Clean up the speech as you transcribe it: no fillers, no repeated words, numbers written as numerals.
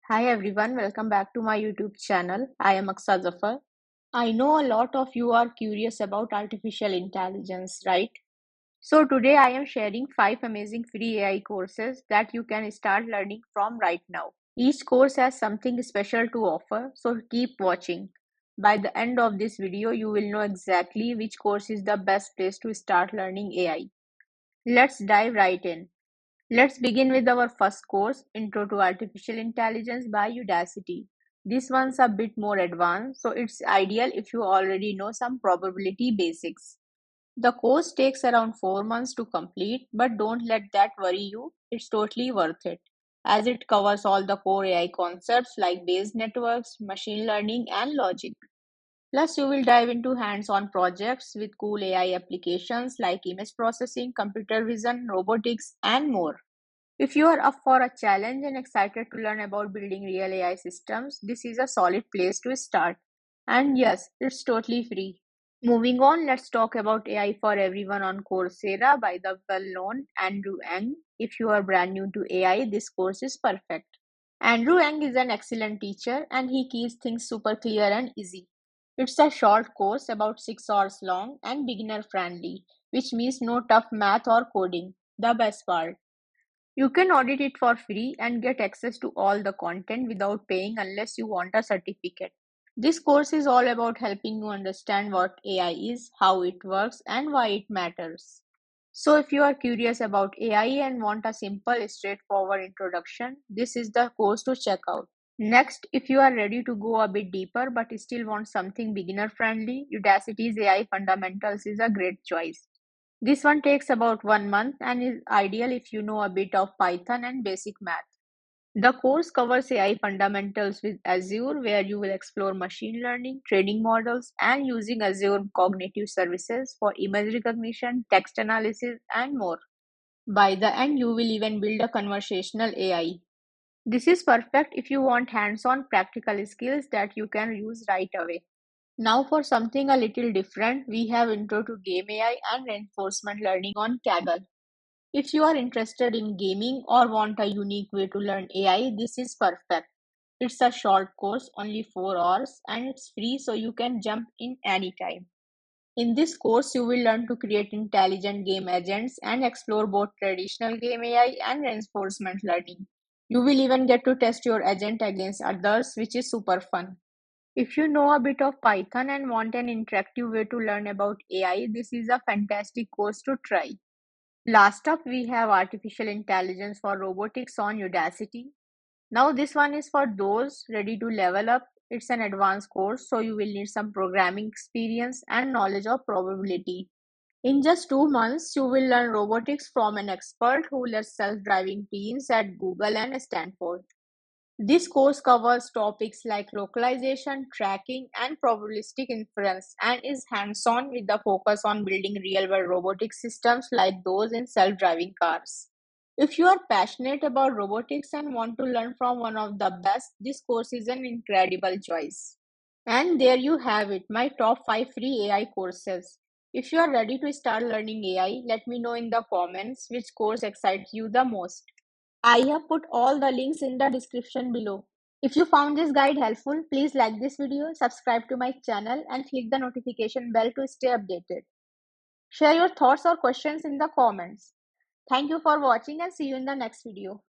Hi everyone, welcome back to my YouTube channel. I am Aksa Zafar. I know a lot of you are curious about artificial intelligence, right? So today I am sharing 5 amazing free AI courses that you can start learning from right now. Each course has something special to offer, so keep watching. By the end of this video, you will know exactly which course is the best place to start learning AI. Let's dive right in. Let's begin with our first course, Intro to Artificial Intelligence by Udacity. This one's a bit more advanced, so it's ideal if you already know some probability basics. The course takes around 4 months to complete, but don't let that worry you. It's totally worth it, as it covers all the core AI concepts like Bayes networks, machine learning, and logic. Plus, you will dive into hands-on projects with cool AI applications like image processing, computer vision, robotics, and more. If you are up for a challenge and excited to learn about building real AI systems, this is a solid place to start. And yes, it's totally free. Moving on, let's talk about AI for everyone on Coursera by the well-known Andrew Ng. If you are brand new to AI, this course is perfect. Andrew Ng is an excellent teacher and he keeps things super clear and easy. It's a short course about 6 hours long and beginner friendly, which means no tough math or coding. The best part. You can audit it for free and get access to all the content without paying unless you want a certificate. This course is all about helping you understand what AI is, how it works, and why it matters. So, if you are curious about AI and want a simple, straightforward introduction, this is the course to check out. Next, if you are ready to go a bit deeper but still want something beginner friendly, Udacity's AI Fundamentals is a great choice. This one takes about 1 month and is ideal if you know a bit of Python and basic math. The course covers AI fundamentals with Azure, where you will explore machine learning, training models, and using Azure Cognitive Services for image recognition, text analysis, and more. By the end, you will even build a conversational AI. This is perfect if you want hands on practical skills that you can use right away. Now, for something a little different, we have Intro to Game AI and Reinforcement Learning on Kaggle. If you are interested in gaming or want a unique way to learn AI, this is perfect. It's a short course, only 4 hours, and it's free so you can jump in anytime. In this course, you will learn to create intelligent game agents and explore both traditional game AI and reinforcement learning. You will even get to test your agent against others, which is super fun. If you know a bit of Python and want an interactive way to learn about AI, this is a fantastic course to try. Last up, we have Artificial Intelligence for Robotics on Udacity. Now, this one is for those ready to level up. It's an advanced course, so you will need some programming experience and knowledge of probability. In just 2 months, you will learn robotics from an expert who led self driving teams at Google and Stanford. This course covers topics like localization, tracking, and probabilistic inference and is hands on with the focus on building real world robotic systems like those in self driving cars. If you are passionate about robotics and want to learn from one of the best, this course is an incredible choice. And there you have it, my top 5 free AI courses. If you are ready to start learning AI, let me know in the comments which course excites you the most. I have put all the links in the description below. If you found this guide helpful, please like this video, subscribe to my channel, and click the notification bell to stay updated. Share your thoughts or questions in the comments. Thank you for watching and see you in the next video.